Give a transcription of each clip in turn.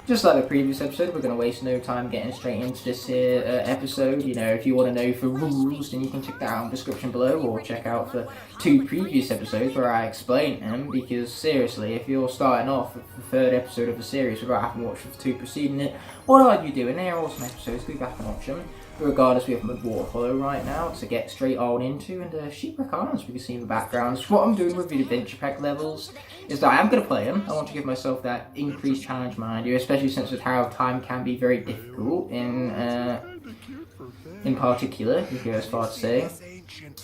Just like the previous episode, we're going to waste no time getting straight into this here episode. You know, if you want to know the rules, then you can check that out in the description below, or check out the 2 previous episodes where I explain them, because seriously, if you're starting off with the 3rd episode of the series without having watched the 2 preceding it, what are you doing? They are awesome episodes, go back and watch them. But regardless, we have Mudwater Hollow right now to get straight on into, and Shipwreck Islands we can see in the background. So what I'm doing with the Adventure Pack levels is that I am going to play them. I want to give myself that increased challenge, mind you, especially since of how time can be very difficult in particular, if you go as far to say.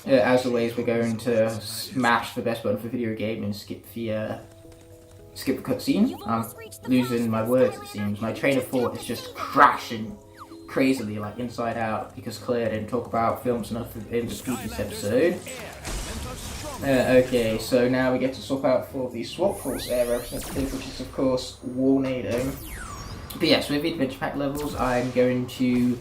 As always, we're going to smash the best button for video game and skip the cutscenes. I'm losing my words, it seems. My train of thought is just crashing crazily, like inside out, because Claire didn't talk about films enough in the previous episode. Okay, so now we get to swap out for the Swap Force Air representative, which is of course Warnado. But yes, with the Adventure Pack levels, I'm going to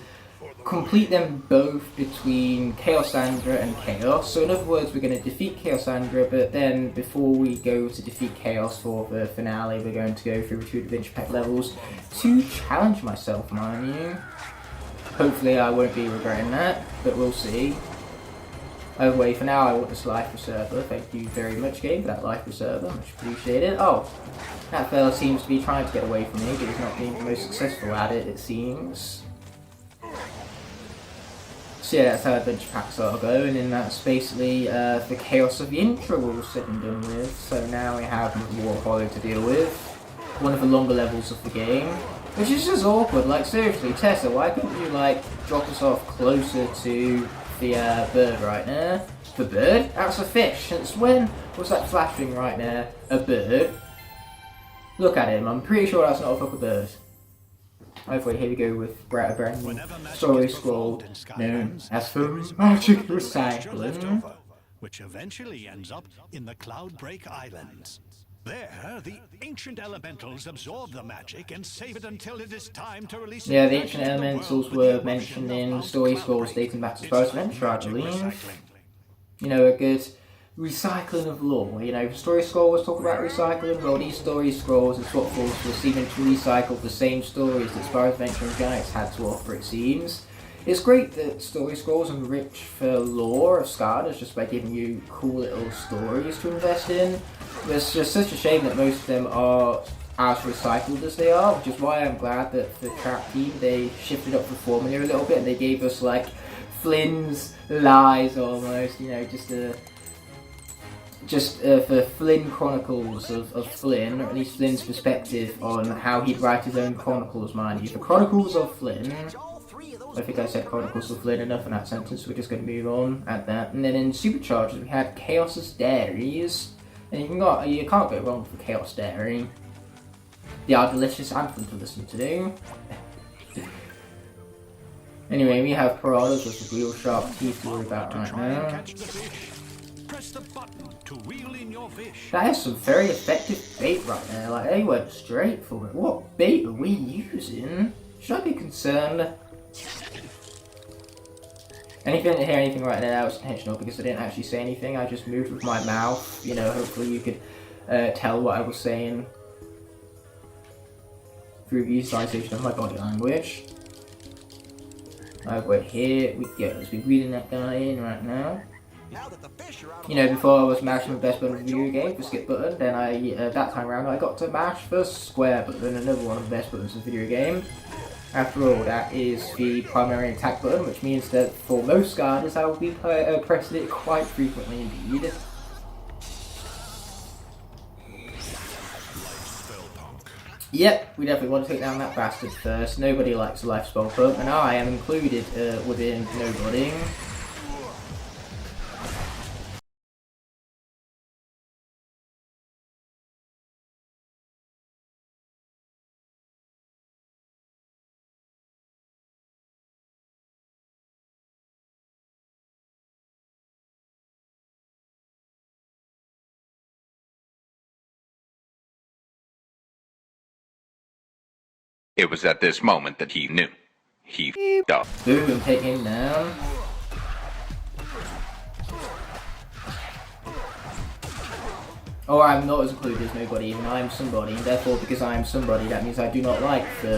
complete them both between Chaosandra and Chaos. So in other words, we're going to defeat Chaosandra, but then before we go to defeat Chaos for the finale, we're going to go through the 2 Adventure Pack levels to challenge myself, mind you. Hopefully I won't be regretting that, but we'll see. Either way, for now I want this life preserver. Thank you very much, game, for that life preserver. Much appreciated. Oh, that fella seems to be trying to get away from me, but he's not being the most successful at it, it seems. So yeah, that's how Adventure Packs are going, and that's basically the chaos of the intro all said and done with. So now we have Mudwater Hollow to deal with. One of the longer levels of the game. Which is just awkward, like seriously, Tessa, why couldn't you like drop us off closer to the bird right there? The bird? That's a fish. Since when was that flashing right there? A bird? Look at him, I'm pretty sure that's not a fucking bird. Hopefully, here we go with brand new story scroll known as the Magic Recycling. Which eventually ends up in the Cloudbreak Islands. There, the ancient elementals absorb the magic and save it until it is time to release it. Yeah, the ancient elementals were mentioned in story scrolls dating back to Spar's Adventure, I believe. You know, a good recycling of lore. You know, the story scroll was talking about recycling. Well, these story scrolls and Swap Force were seeming to recycle the same stories that Spar's Adventure and Giants had to offer, it seems. It's great that story scrolls enrich the lore of Skylanders just by giving you cool little stories to invest in. But it's just such a shame that most of them are as recycled as they are, which is why I'm glad that the trap team, they shifted up the formula a little bit and they gave us like Flynn's lies almost, you know, for Flynn Chronicles of Flynn, or at least Flynn's perspective on how he'd write his own chronicles, mind you. The Chronicles of Flynn. I think I said Chronicles of Flynn enough in that sentence, so we're just going to move on at that. And then in Superchargers we had Chaos's Dairies, and you can't go wrong with Chaos Dairy. They are delicious and fun to listen to. Anyway, we have Paradas with the real sharp teeth to worry about right now. Press the button to reel in your fish. That is some very effective bait right there, like they went straight for it. What bait are we using? Should I be concerned? Didn't hear anything right there, that was intentional because I didn't actually say anything, I just moved with my mouth. You know, hopefully you could tell what I was saying through the utilization of my body language. Right, here we go, let's be reading that guy in right now. You know, before I was mashing the best button of the video game, the skip button, then that time around I got to mash the square button, another one of the best buttons of the video game. After all, that is the primary attack button, which means that for most Skylanders I will be pressing it quite frequently indeed. Yep, we definitely want to take down that bastard first. Nobody likes a life spell pump, and I am included within nobody. It was at this moment that he knew. He f***ed up. Boom, take him down. Or I'm not as included as nobody, even I am somebody, and therefore because I am somebody, that means I do not like the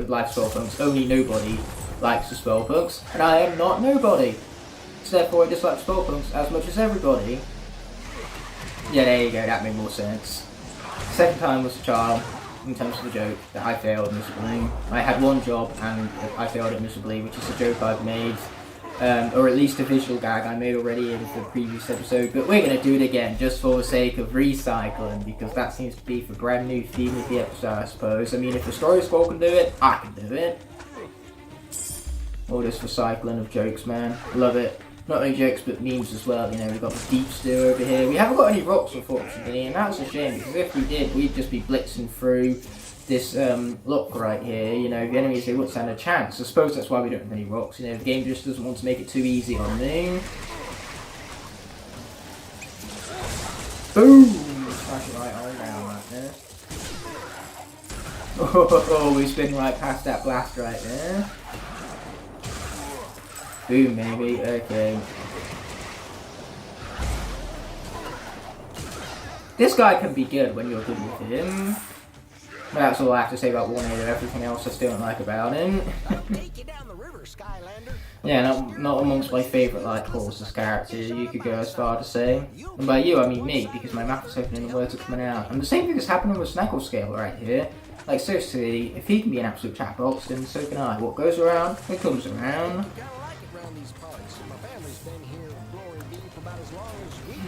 life spellpunks. Only nobody likes the spellpunks, and I am not nobody. So therefore I dislike spellpunks as much as everybody. Yeah, there you go, that made more sense. Second time was the charm, in terms of the joke, that I failed miserably. I had one job and I failed it miserably, which is a joke I've made. Or at least a visual gag I made already in the previous episode, but we're going to do it again just for the sake of recycling, because that seems to be the brand new theme of the episode, I suppose. I mean, if the story squad can do it, I can do it. All this recycling of jokes, man. Love it. Not only jokes, but memes as well. You know, we've got the deep stew over here. We haven't got any rocks, unfortunately, and that's a shame, because if we did, we'd just be blitzing through this Locke right here. You know, the enemies, they wouldn't stand a chance. I suppose that's why we don't have any rocks. You know, the game just doesn't want to make it too easy on me. Boom! Smash it right all down right there. Oh, we spin right past that blast right there. Boom, maybe. Okay. This guy can be good when you're good with him. But that's all I have to say about Warnator. Everything else I still don't like about him. Yeah, not amongst my favourite Lightcore as character, you could go as far to say. And by you, I mean me, because my mouth is open and the words are coming out. And the same thing is happening with Snagglescale right here. Like, seriously, if he can be an absolute chatbox, then so can I. What goes around, it comes around.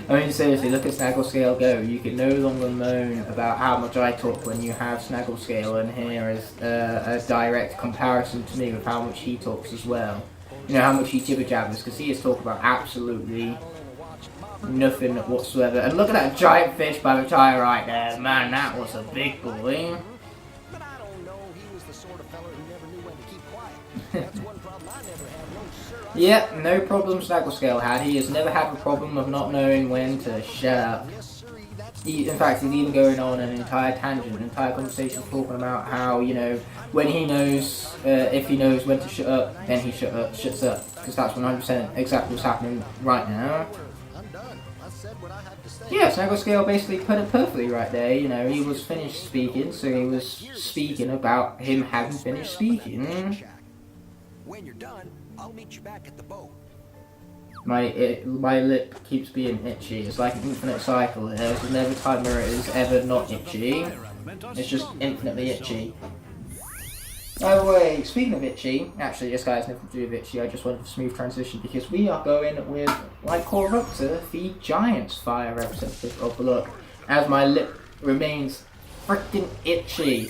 I mean, seriously, look at Snagglescale go. You can no longer moan about how much I talk when you have Snagglescale, and here is a direct comparison to me with how much he talks as well. You know, how much he jibber-jabbers, because he is talking about absolutely nothing whatsoever. And look at that giant fish by the tire right there. Man, that was a big boy. But I don't know, he was the sort of fella who never knew when to keep quiet. That's one problem I never had, no sir. Yep, no problem Snagglescale had. He has never had the problem of not knowing when to shut up. In fact, he's even going on an entire tangent, an entire conversation talking about how, you know, when he knows, if he knows when to shut up, then he shuts up. Because that's 100% exactly what's happening right now. Yeah, Snagglescale basically put it perfectly right there. You know, he was finished speaking, so he was speaking about him having finished speaking. When you're done, I'll meet you back at the boat. My lip keeps being itchy. It's like an infinite cycle. There's never a time where it is ever not itchy. It's just infinitely itchy. Oh wait, speaking of itchy, actually this guy has nothing to do with itchy, I just wanted a smooth transition because we are going with Lightcore Raptor, the Giants Fire representative of the look, as my lip remains freaking itchy.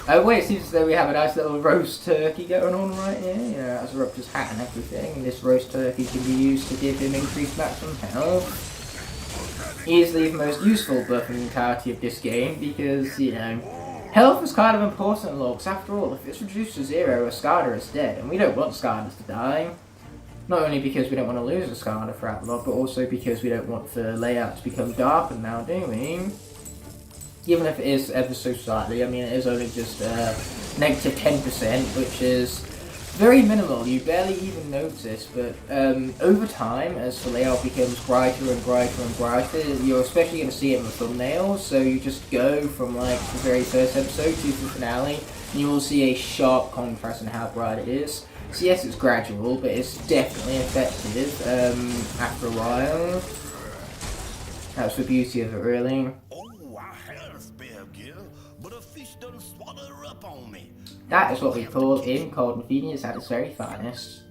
Oh wait, it seems as though we have a nice little roast turkey going on right here. You know, that's Raptor's hat and everything. And this roast turkey can be used to give him increased maximum health. Easily the most useful buff in the entirety of this game because, you know, health is kind of important in logs. After all, if it's reduced to 0, a Skylander is dead. And we don't want Skylanders to die. Not only because we don't want to lose a Skylander throughout the log, but also because we don't want the layout to become darkened now, do we? Even if it is ever so slightly, I mean it is only just negative 10%, which is very minimal, you barely even notice, but over time, as the layout becomes brighter and brighter and brighter, you're especially going to see it in the thumbnails, so you just go from like the very first episode to the finale, and you will see a sharp contrast in how bright it is. So yes, it's gradual, but it's definitely effective after a while. That's the beauty of it, really. That is what we call in cold convenience at its very finest.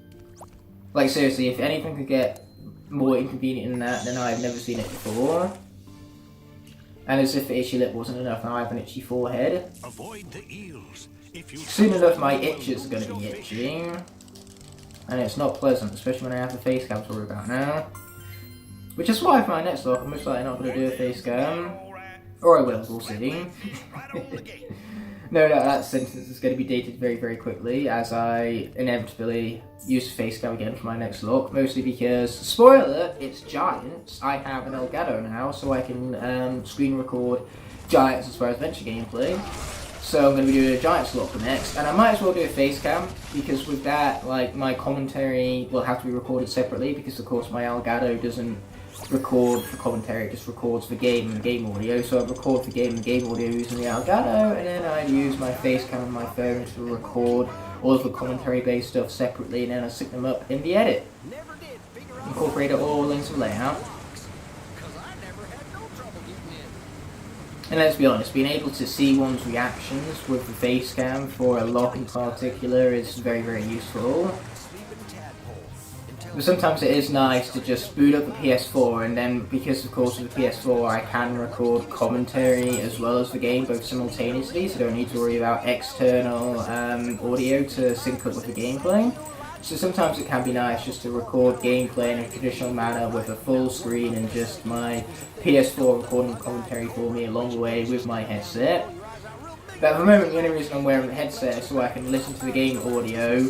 Like seriously, if anything could get more inconvenient than that, then I've never seen it before. And as if the itchy lip wasn't enough, now I have an itchy forehead. Avoid the eels. Soon enough my itches are going to be itching. And it's not pleasant, especially when I have the face cam to worry about now. Which is why for my next look, I'm most likely not going to do a face cam. Or I will, we'll see. No, that sentence is going to be dated very, very quickly, as I inevitably use face cam again for my next look, mostly because, spoiler, it's Giants. I have an Elgato now, so I can screen record Giants as far as adventure gameplay. So I'm going to be doing a Giants look next, and I might as well do a face cam, because with that, like, my commentary will have to be recorded separately, because of course my Elgato doesn't record for commentary, it just records the game and the game audio. So I record the game and the game audio using the Elgato, and then I'd use my face cam on my phone to record all of the commentary based stuff separately, and then I stick them up in the edit. Incorporate it all into layout. And let's be honest, being able to see one's reactions with the face cam for a Locke in particular is very, very useful. But sometimes it is nice to just boot up the PS4, and then because of course with the PS4 I can record commentary as well as the game both simultaneously, so I don't need to worry about external audio to sync up with the gameplay. So sometimes it can be nice just to record gameplay in a traditional manner with a full screen and just my PS4 recording commentary for me along the way with my headset. But at the moment the only reason I'm wearing the headset is so I can listen to the game audio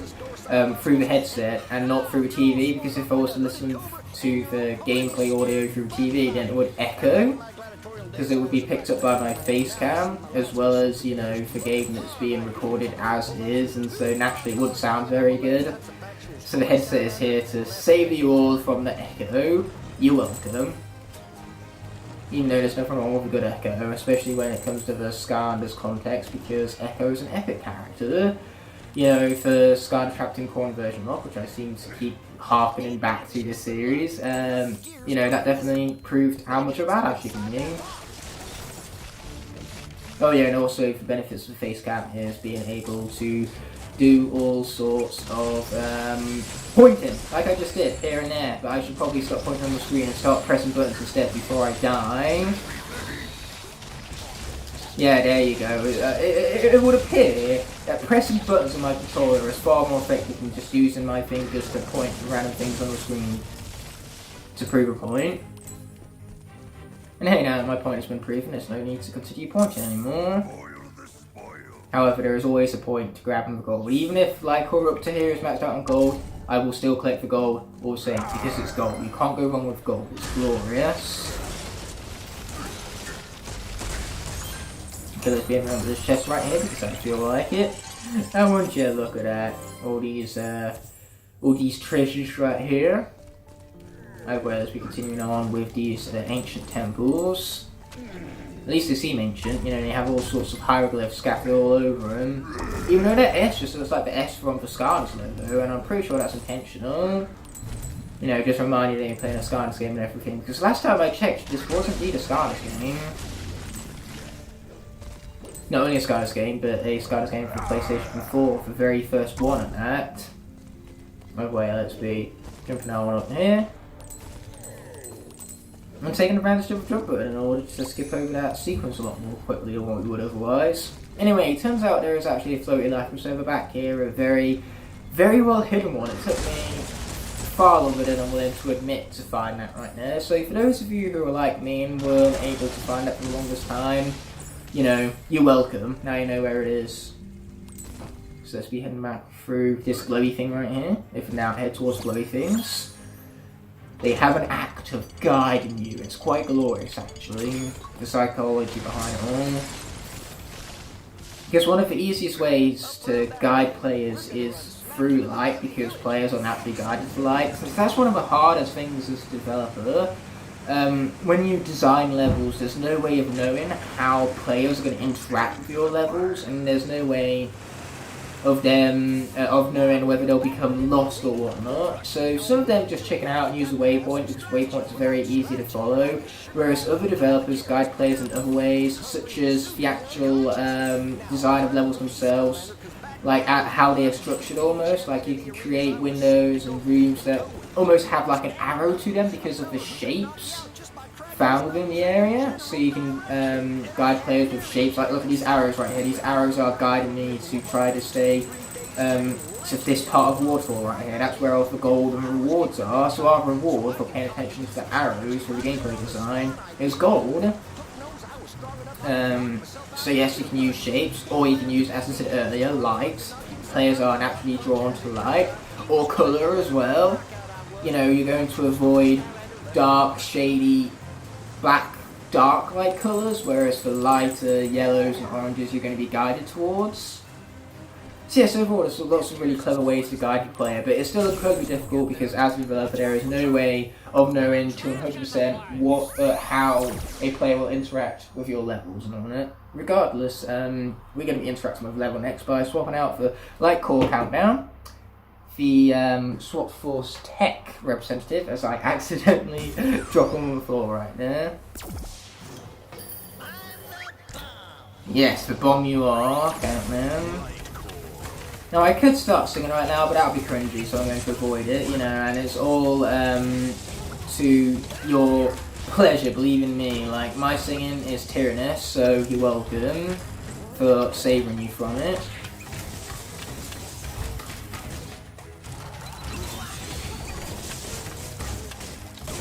through the headset and not through the TV, because if I was to listen to the gameplay audio through TV then it would echo, because it would be picked up by my face cam as well as, you know, the game that's being recorded as is, and so naturally it wouldn't sound very good. So the headset is here to save you all from the echo. You're welcome. Even though there's nothing wrong with a good echo, especially when it comes to the Skylanders context, because Echo is an epic character. You know, for Skylanders Captain Corn version Locke, which I seem to keep harkening back to this series, you know, that definitely proved how much of a badass she can be. Oh yeah, and also the benefits of the face cam is being able to do all sorts of pointing, like I just did, here and there, but I should probably stop pointing on the screen and start pressing buttons instead before I die. Yeah, there you go. It would appear that pressing buttons on my controller is far more effective than just using my fingers to point random things on the screen to prove a point. And hey, now that my point has been proven, there's no need to continue pointing anymore. However, there is always a point to grabbing the gold. Even if Lightcore up to here is maxed out on gold, I will still collect the gold all the same, because it's gold. You can't go wrong with gold. It's glorious. Let's be around this chest right here because I feel like it. And won't you look at that? All these treasures right here. Well, as we continue on with these ancient temples. At least they seem ancient, you know, they have all sorts of hieroglyphs scattered all over them. Even though that S just looks like the S from the Skylanders logo, and I'm pretty sure that's intentional. You know, just remind you that you're playing a Skylanders game and everything. Because last time I checked, this was indeed a Skylanders game. Not only a Skylanders game, but a Skylanders game for PlayStation 4, the very first one at that. Oh wait, let's be jumping on up here. I'm taking advantage of the jump button in order to skip over that sequence a lot more quickly than what we would otherwise. Anyway, it turns out there is actually a floating item server back here, a very, very well hidden one. It took me far longer than I'm willing to admit to find that right there. So for those of you who are like me and weren't able to find that for the longest time, you know, you're welcome. Now you know where it is. So let's be heading back through this glowy thing right here. If we now head towards glowy things. They have an act of guiding you. It's quite glorious, actually. The psychology behind it all. Because one of the easiest ways to guide players is through light, because players are naturally guided to light. So that's one of the hardest things as a developer. When you design levels, there's no way of knowing how players are going to interact with your levels, and there's no way of them of knowing whether they'll become lost or whatnot. So some of them just chicken out and use a waypoint, because waypoints are very easy to follow, whereas other developers guide players in other ways, such as the actual design of levels themselves, like how they are structured almost. Like you can create windows and rooms that almost have like an arrow to them because of the shapes found within the area, so you can guide players with shapes. Like, look at these arrows right here. These arrows are guiding me to try to stay to this part of the waterfall right here. That's where all the gold and rewards are. So our reward for paying attention to the arrows for the gameplay design is gold. So yes, you can use shapes, or you can use, as I said earlier, light. Players are naturally drawn to light, or colour as well. You know, you're going to avoid dark, shady, black, dark light colours, whereas for lighter yellows and oranges you're going to be guided towards. So yes, overall there's lots of really clever ways to guide your player, but it's still incredibly difficult because as we've developed, there is no way of knowing to 100% what, how a player will interact with your levels and all that. Regardless, we're going to be interacting with level next by swapping out the Lightcore countdown, the Swap Force Tech representative, as I accidentally drop on the floor right there. Yes, the bomb you are, countdown. Now I could start singing right now, but that would be cringy, so I'm going to avoid it, you know, and it's all to your pleasure, believe in me. Like, my singing is tyrannous, so you're welcome for savouring you from it.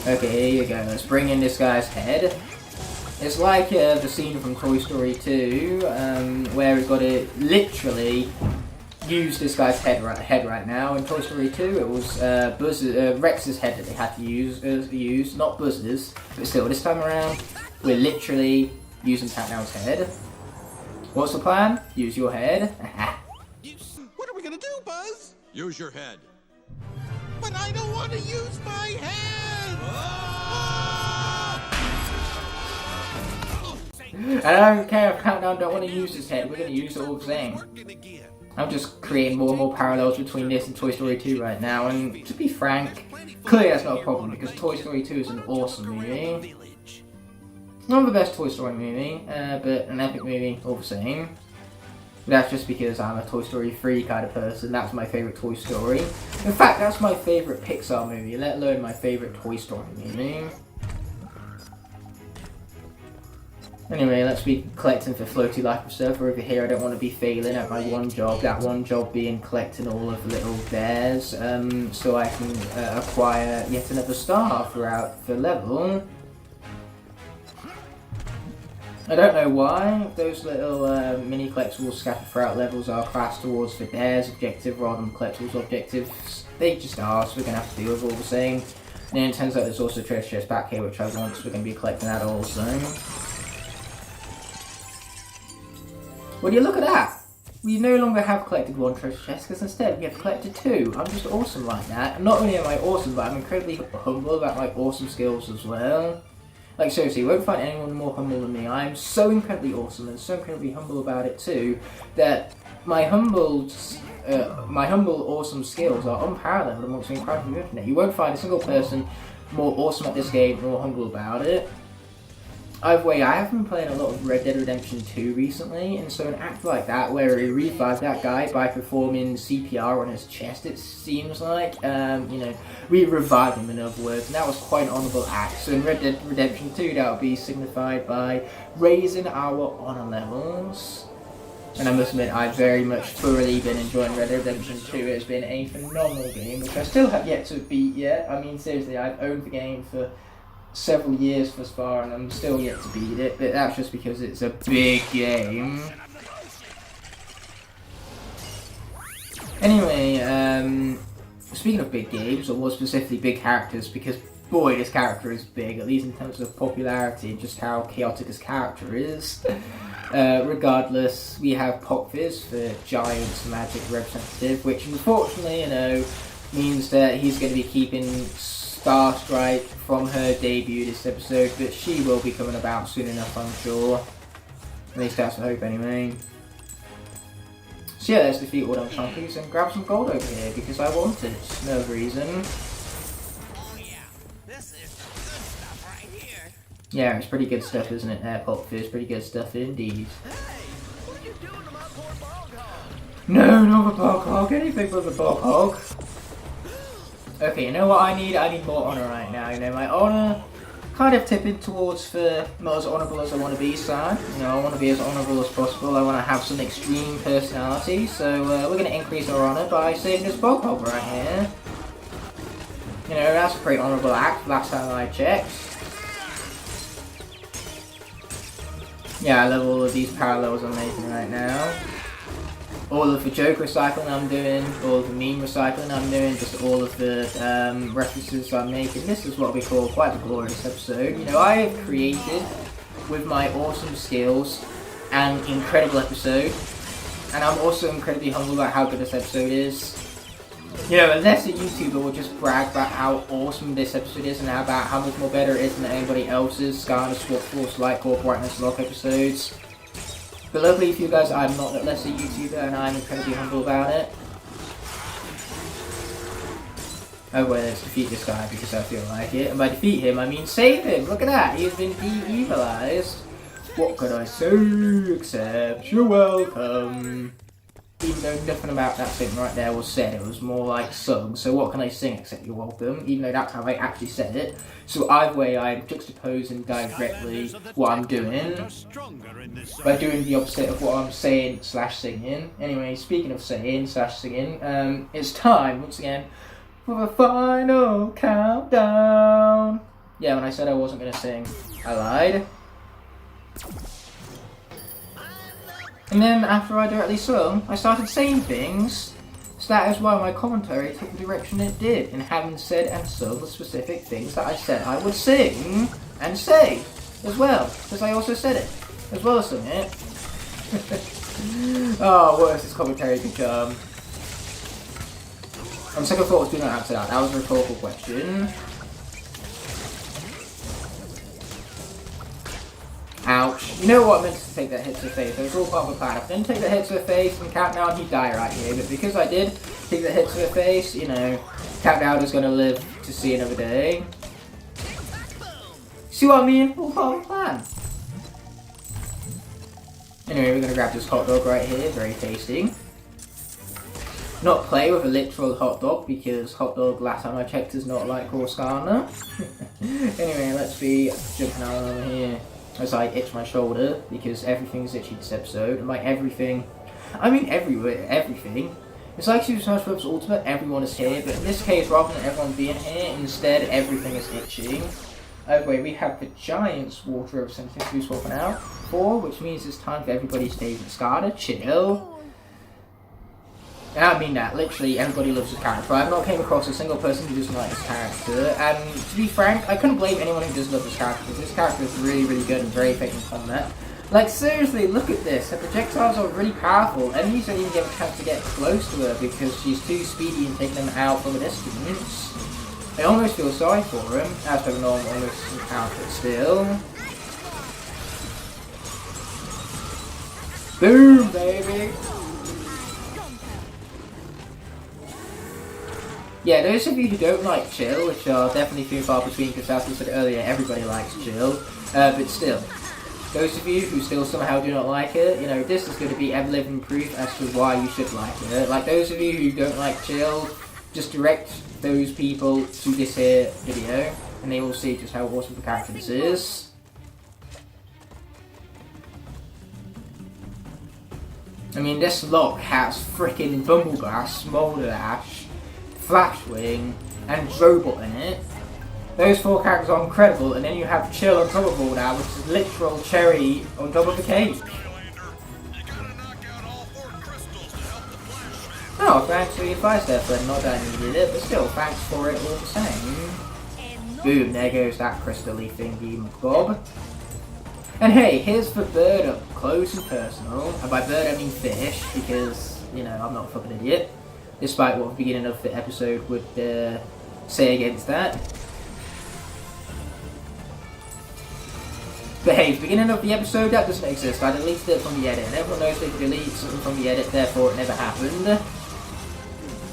Okay, here you go, let's bring in this guy's head. It's like the scene from Toy Story 2, where we've got to literally use this guy's head right now. In Toy Story 2, it was Rex's head that they had to use, not Buzz's, but still, this time around, we're literally using Countdown's head. What's the plan? Use your head. What are we gonna do, Buzz? Use your head. But I don't want to use my head! And I don't care if Countdown don't want to use his head, we're going to use it all the same. I'm just creating more and more parallels between this and Toy Story 2 right now, and to be frank, clearly that's not a problem because Toy Story 2 is an awesome movie. Not the best Toy Story movie, but an epic movie all the same. That's just because I'm a Toy Story 3 kind of person. That's my favourite Toy Story. In fact, that's my favourite Pixar movie, let alone my favourite Toy Story movie. Anyway, let's be collecting for floaty life stuff. Over here, I don't want to be failing at my one job. That one job being collecting all of the little bears, so I can acquire yet another star throughout the level. I don't know why those little mini collectibles scattered throughout levels are classed towards the bears objective rather than collectibles objectives. They just are, so we're going to have to deal with all the same. And then it turns out there's also a treasure chest back here which I want, so we're going to be collecting that also. Well, you look at that! We no longer have collected one treasure chest, because instead we have collected two. I'm just awesome like that. And not only am I awesome, but I'm incredibly humble about my awesome skills as well. Like, seriously, you won't find anyone more humble than me. I am so incredibly awesome and so incredibly humble about it too, that my humble, awesome skills are unparalleled amongst the crowd of the internet. You won't find a single person more awesome at this game, more humble about it. Either way, I have been playing a lot of Red Dead Redemption 2 recently, and so an act like that, where we revive that guy by performing CPR on his chest, it seems like, you know, we revive him in other words, and that was quite an honourable act. So in Red Dead Redemption 2, that would be signified by raising our honour levels. And I must admit, I've very much thoroughly been enjoying Red Dead Redemption 2. It's been a phenomenal game, which I still have yet to beat yet. I mean, seriously, I've owned the game for several years thus far and I'm still yet to beat it, but that's just because it's a big game. Anyway, speaking of big games, or more specifically big characters, because boy, this character is big, at least in terms of popularity and just how chaotic this character is. Regardless, we have Popfizz for Giant Magic Representative, which unfortunately, you know, means that he's going to be keeping Starstrike from her debut this episode, but she will be coming about soon enough, I'm sure. At least that's the hope anyway. So yeah, let's defeat all them chunkies and grab some gold over here, because I want it, no reason. Oh yeah, this is the good stuff right here. Yeah, it's pretty good stuff, isn't it, there, Popfizz? Pretty good stuff indeed. Hey, what are you doing to my poor bog hog? No, not the bog hog, anything but the bog hog. Okay, you know what I need? I need more honour right now. You know, my honour kind of tipping towards the not as honourable as I want to be side. You know, I want to be as honourable as possible. I want to have some extreme personality. So we're going to increase our honour by saving this bog hog right here. You know, that's a pretty honourable act last time I checked. Yeah, I love all of these parallels I'm making right now. All of the joke recycling I'm doing, all of the meme recycling I'm doing, just all of the references I'm making. This is what we call quite a glorious episode. You know, I have created, with my awesome skills, an incredible episode. and I'm also incredibly humble about how good this episode is. You know, unless a YouTuber will just brag about how awesome this episode is and about how much more better it is than anybody else's Skylanders, Swap Force, Lightcore, Brightness, Locke episodes. But luckily for you guys, I'm not that lesser YouTuber and I'm incredibly humble about it. Oh well, let's defeat this guy because I feel like it. And by defeat him, I mean save him! Look at that! He's been de-evilized. What could I say except you're welcome? Even though nothing about that thing right there was said, it was more like sung. So what can I sing except you're welcome? Even though that's how I actually said it. So either way, I'm juxtaposing directly what I'm doing by doing the opposite of what I'm saying / singing. Anyway, speaking of saying / singing, it's time once again for the final countdown. Yeah, when I said I wasn't gonna sing, I lied. And then, after I directly sung, I started saying things, so that is why my commentary took the direction it did, in having said and sung the specific things that I said I would sing, and say, as well, because I also said it, as well as sung it. Oh, what is this commentary become? On second thoughts, do not answer that. That was a rhetorical question. Ouch. You know what, I meant to take that hit to the face. It was all part of the plan. If I didn't take that hit to the face and Countdown, he'd die right here. But because I did take that hit to the face, you know, Countdown is going to live to see another day. See what I mean? All part of the plan. Anyway, we're going to grab this hot dog right here. Very tasty. Not play with a literal hot dog, because hot dog, last time I checked, is not like raw Skylander. Anyway, let's be jumping out over here. As I itch my shoulder, because everything's itchy this episode, and by everything, I mean everywhere, everything. It's like Super Smash Bros. Ultimate, everyone is here, but in this case, rather than everyone being here, instead everything is itching. Anyway, we have the Giant's water representative who's swapping out for, which means it's time for everybody's favorite Skylander, Chill. And I mean that, literally everybody loves his character. I've not came across a single person who doesn't like his character, and to be frank, I couldn't blame anyone who doesn't love his character, because his character is really, really good and very effective in combat. Like, seriously, look at this, her projectiles are really powerful, enemies don't even get a chance to get close to her because she's too speedy in taking them out from a distance. I almost feel sorry for him, as per the normal almost encounter, but still. Boom, baby! Yeah, those of you who don't like Chill, which are definitely few and far between, because as I said earlier, everybody likes Chill, but still, those of you who still somehow do not like it, you know, this is going to be ever-living proof as to why you should like it. Like, those of you who don't like Chill, just direct those people to this here video, and they will see just how awesome the character this is. I mean, this Locke has frickin' Bumblegrass, Smolder Ash, Flashwing, and Drobot in it. Those 4 characters are incredible, and then you have Chill on top of all that, which is literal cherry on top of the cake. Oh, thanks for your advice there, friend. Not that I needed it, but still, thanks for it all the same. Boom, there goes that crystal-y thingy, Bob. And hey, here's the bird up close and personal. And by bird I mean fish, because, you know, I'm not a fucking idiot. Despite what the beginning of the episode would say against that. But hey, the beginning of the episode, that doesn't exist. I deleted it from the edit, and everyone knows they can delete something from the edit, therefore it never happened.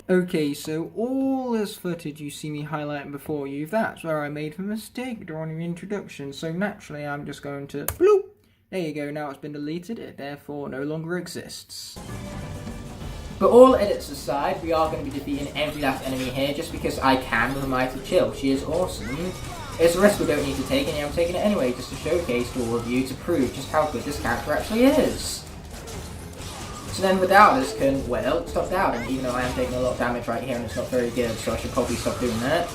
Okay, so all this footage you see me highlighting before you, that's where I made the mistake during the introduction, so naturally I'm just going to bloop. There you go, now it's been deleted, it therefore no longer exists. But all edits aside, we are going to be defeating every last enemy here just because I can with a Mighty Chill. She is awesome. It's a risk we don't need to take, and I'm taking it anyway just to showcase to all of you to prove just how good this character actually is. So then without this can, well, stop doubting, even though I am taking a lot of damage right here and it's not very good, so I should probably stop doing that.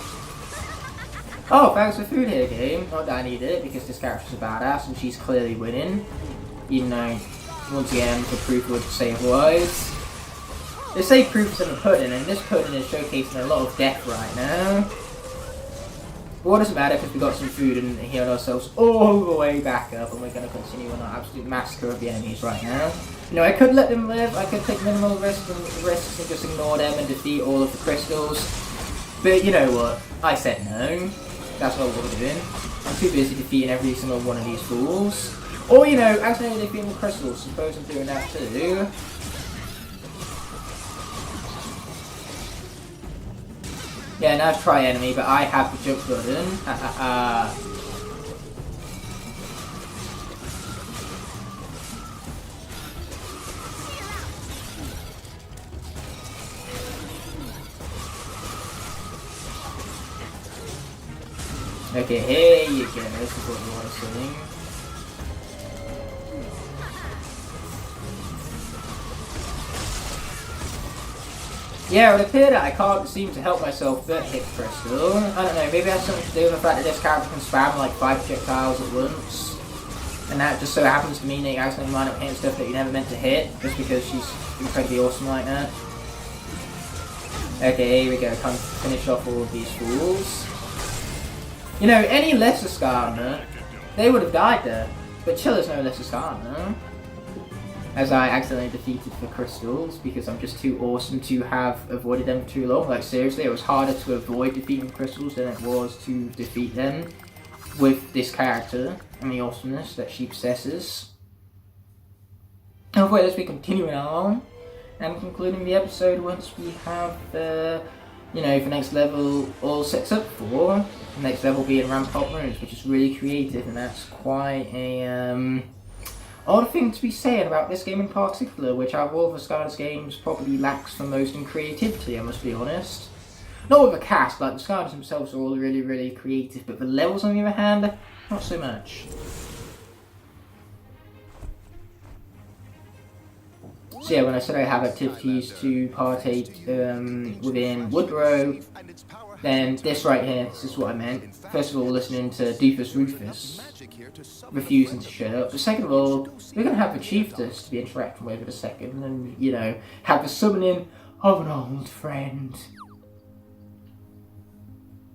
Oh, thanks for food here, game. Not that I need it, because this character's a badass and she's clearly winning. Even though, once again, the proof would say otherwise. They say proof's in the pudding, and this pudding is showcasing a lot of death right now. But what does it matter, because we got some food and healed ourselves all the way back up, and we're going to continue on our absolute massacre of the enemies right now. You know, I could let them live, I could take minimal risks and just ignore them and defeat all of the crystals. But you know what? I said no. That's not what we're doing. I'm too busy defeating every single one of these fools. Or, you know, accidentally defeating the crystals. Suppose I'm doing that too. Yeah, now try enemy, but I have the jump button. Okay, here you go. This is what you want to see. Yeah, it would appear that I can't seem to help myself but hit crystal. I don't know, maybe it has something to do with the fact that this character can spam like 5 projectiles at once. And that just so happens to mean that you accidentally line up hitting stuff that you never meant to hit, just because she's incredibly awesome like that. Okay, here we go, time to finish off all of these fools. You know, any lesser Skylander, they would have died there. But Chilla's no lesser Skylander. As I accidentally defeated the crystals because I'm just too awesome to have avoided them for too long. Like seriously, it was harder to avoid defeating crystals than it was to defeat them with this character and the awesomeness that she possesses. Anyway, as we continue on and concluding the episode once we have you know, the next level all set up for. The next level being Rampart Ruins, which is really creative, and that's quite a odd thing to be saying about this game in particular, which out of all the Skylanders games probably lacks the most in creativity, I must be honest. Not with the cast, like the Skylanders themselves are all really, really creative, but the levels on the other hand, not so much. So yeah, when I said I have activities to partake within Woodrow, then this right here, this is what I meant. First of all, listening to Doofus Rufus, refusing to shut up. But second of all, we're going to have the Chiefess to be interacting with in a second, and, you know, have the summoning of an old friend.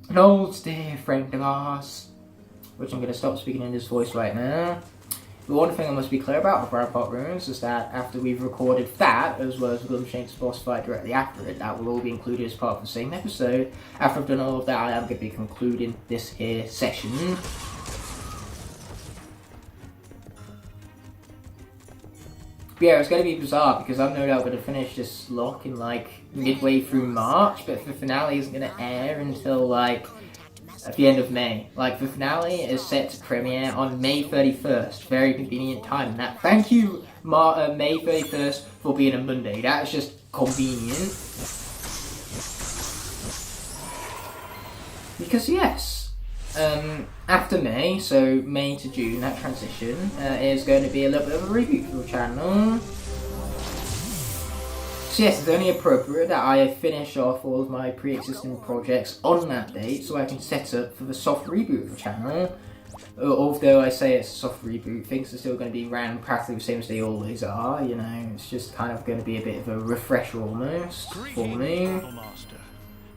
An old dear friend of ours. Which I'm going to stop speaking in this voice right now. The one thing I must be clear about with Rampart Ruins is that after we've recorded that, as well as the Gumshank's boss fight directly after it, that will all be included as part of the same episode. After I've done all of that, I am going to be concluding this here session. But yeah, it's going to be bizarre because I'm no doubt going to finish this Locke in like midway through March, but the finale isn't going to air until like at the end of May. Like, the finale is set to premiere on May 31st. Very convenient time. And that, thank you, May 31st, for being a Monday. That is just convenient. Because, yes, after May, so May to June, that transition, is going to be a little bit of a reboot for the channel. So yes, it's only appropriate that I finish off all of my pre-existing projects on that date so I can set up for the soft reboot of the channel. Although I say it's a soft reboot, things are still going to be ran practically the same as they always are, you know, it's just kind of going to be a bit of a refresher almost for me.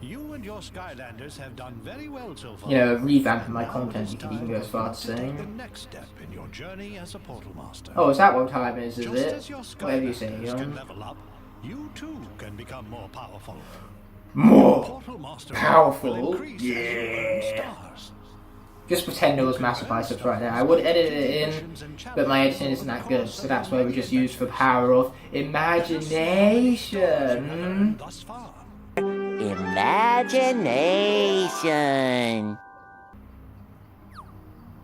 You and your Skylanders have done very well so far. You know, revamping my content, you can even go as far as saying. The next step in your journey as a portal master. Oh, is that what time is it? As your Whatever you say, Skylanders can level up, you too can become more powerful. More powerful? Yeah. Stars. Just pretend it was massive biceps right there. I would edit it in, but my editing isn't that good, so that's why we just use the power of imagination. Thus far. Imagination.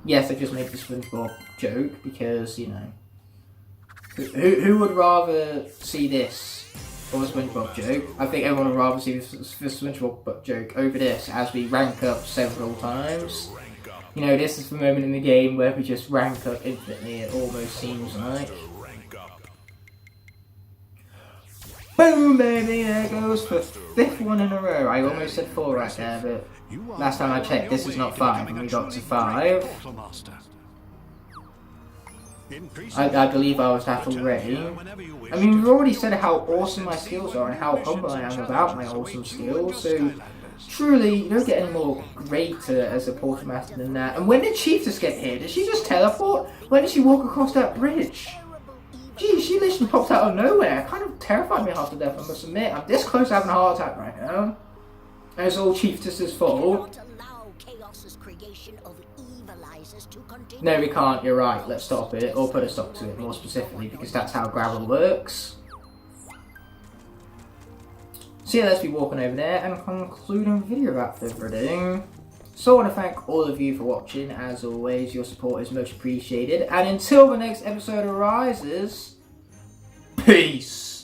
Yes, I just made the SpongeBob joke because, you know, who would rather see this or a SpongeBob joke? I think everyone would rather see this SpongeBob joke over this as we rank up several times. You know, this is the moment in the game where we just rank up infinitely, it almost seems like. Boom, baby, there goes the 5th one in a row. I almost said 4 right there, but last time I checked, this is not 5, and we got to 5. I believe I was that already. I mean, we've already said how awesome my skills are and how humble I am about my awesome skills, so Truly, you don't get any more greater as a portal master than that. And when did Chiefess get here? Did she just teleport? When did she walk across that bridge? Gee, she literally popped out of nowhere. Kind of terrified me half to death, I must admit. I'm this close to having a heart attack right now. And it's all Chiefess's fault. No, we can't, you're right. Let's stop it, or put a stop to it more specifically, because that's how gravel works. So yeah, let's be walking over there and concluding the video without further ado. So I want to thank all of you for watching. As always, your support is much appreciated. And until the next episode arises, peace!